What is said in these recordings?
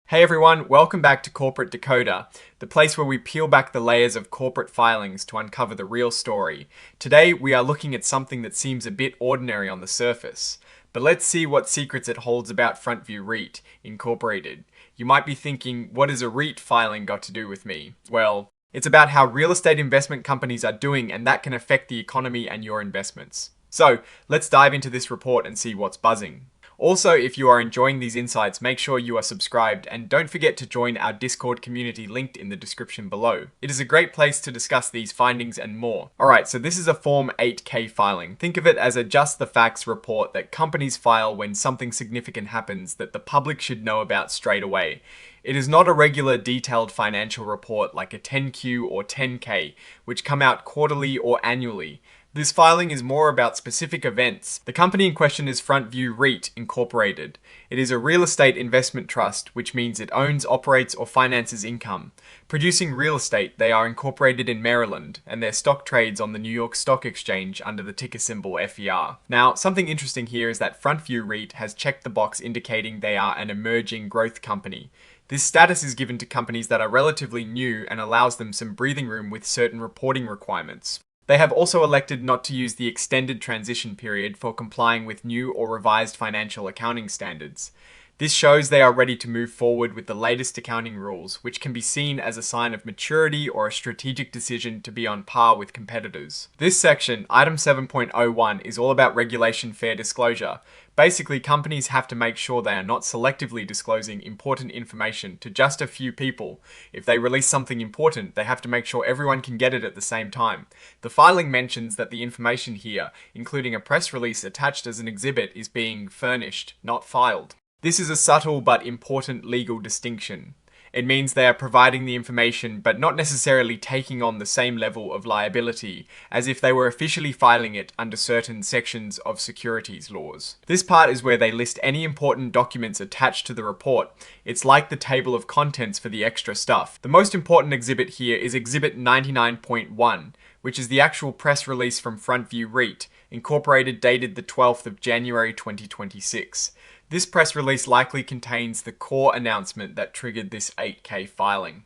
Hey everyone, welcome back to Corporate Decoder, the place where we peel back the layers of corporate filings to uncover the real story. Today we are looking at something that seems a bit ordinary on the surface, but let's see what secrets it holds about FrontView REIT, Incorporated. You might be thinking, what has a REIT filing got to do with me? Well, it's about how real estate investment companies are doing, and that can affect the economy and your investments. So, let's dive into this report and see what's buzzing. Also, if you are enjoying these insights, make sure you are subscribed and don't forget to join our Discord community linked in the description below. It is a great place to discuss these findings and more. Alright, so this is a Form 8K filing. Think of it as a just the facts report that companies file when something significant happens that the public should know about straight away. It is not a regular detailed financial report like a 10Q or 10K, which come out quarterly or annually. This filing is more about specific events. The company in question is FrontView REIT Incorporated. It is a real estate investment trust, which means it owns, operates, or finances income. Producing real estate, they are incorporated in Maryland, and their stock trades on the New York Stock Exchange under the ticker symbol FER. Now, something interesting here is that FrontView REIT has checked the box indicating they are an emerging growth company. This status is given to companies that are relatively new and allows them some breathing room with certain reporting requirements. They have also elected not to use the extended transition period for complying with new or revised financial accounting standards. This shows they are ready to move forward with the latest accounting rules, which can be seen as a sign of maturity or a strategic decision to be on par with competitors. This section, item 7.01, is all about regulation fair disclosure. Basically, companies have to make sure they are not selectively disclosing important information to just a few people. If they release something important, they have to make sure everyone can get it at the same time. The filing mentions that the information here, including a press release attached as an exhibit, is being furnished, not filed. This is a subtle but important legal distinction. It means they are providing the information but not necessarily taking on the same level of liability as if they were officially filing it under certain sections of securities laws. This part is where they list any important documents attached to the report. It's like the table of contents for the extra stuff. The most important exhibit here is Exhibit 99.1, which is the actual press release from FrontView REIT, Incorporated, dated the 12th of January 2026. This press release likely contains the core announcement that triggered this 8K filing.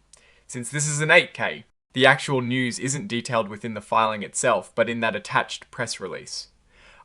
Since this is an 8K, the actual news isn't detailed within the filing itself, but in that attached press release.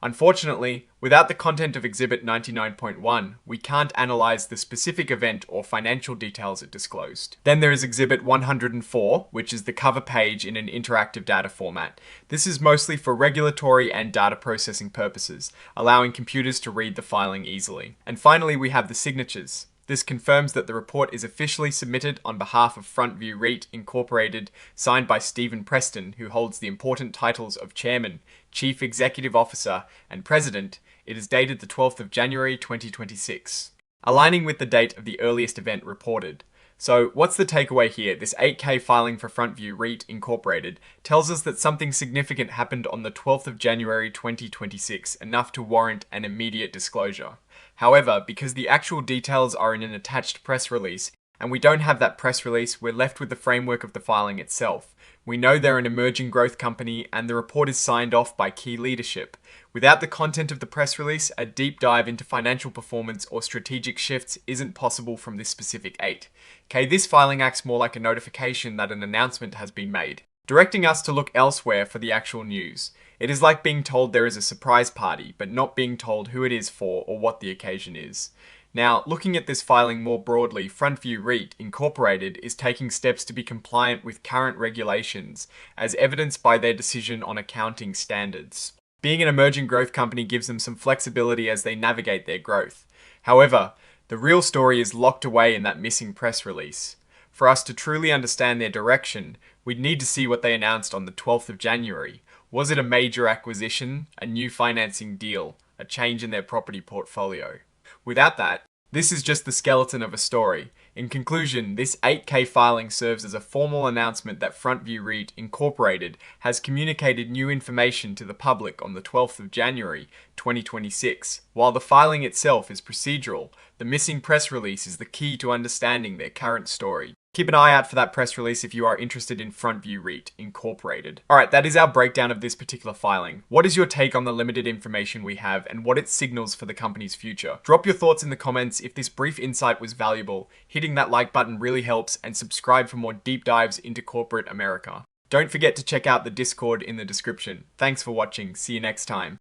Unfortunately, without the content of Exhibit 99.1, we can't analyze the specific event or financial details it disclosed. Then there is Exhibit 104, which is the cover page in an interactive data format. This is mostly for regulatory and data processing purposes, allowing computers to read the filing easily. And finally, we have the signatures. This confirms that the report is officially submitted on behalf of FrontView REIT Incorporated, signed by Stephen Preston, who holds the important titles of Chairman, Chief Executive Officer, and President. It is dated the 12th of January 2026, aligning with the date of the earliest event reported. So, what's the takeaway here? This 8K filing for FrontView REIT Incorporated tells us that something significant happened on the 12th of January 2026, enough to warrant an immediate disclosure. However, because the actual details are in an attached press release, and we don't have that press release, we're left with the framework of the filing itself. We know they're an emerging growth company, and the report is signed off by key leadership. Without the content of the press release, a deep dive into financial performance or strategic shifts isn't possible from this specific 8K. This filing acts more like a notification that an announcement has been made, directing us to look elsewhere for the actual news. It is like being told there is a surprise party, but not being told who it is for or what the occasion is. Now, looking at this filing more broadly, FrontView REIT Incorporated is taking steps to be compliant with current regulations, as evidenced by their decision on accounting standards. Being an emerging growth company gives them some flexibility as they navigate their growth. However, the real story is locked away in that missing press release. For us to truly understand their direction, we'd need to see what they announced on the 12th of January. Was it a major acquisition, a new financing deal, a change in their property portfolio? Without that, this is just the skeleton of a story. In conclusion, this 8K filing serves as a formal announcement that FrontView REIT Incorporated has communicated new information to the public on the 12th of January 2026. While the filing itself is procedural, the missing press release is the key to understanding their current story. Keep an eye out for that press release if you are interested in FrontView REIT Incorporated. Alright, that is our breakdown of this particular filing. What is your take on the limited information we have and what it signals for the company's future? Drop your thoughts in the comments. If this brief insight was valuable, hitting that like button really helps, and subscribe for more deep dives into corporate America. Don't forget to check out the Discord in the description. Thanks for watching. See you next time.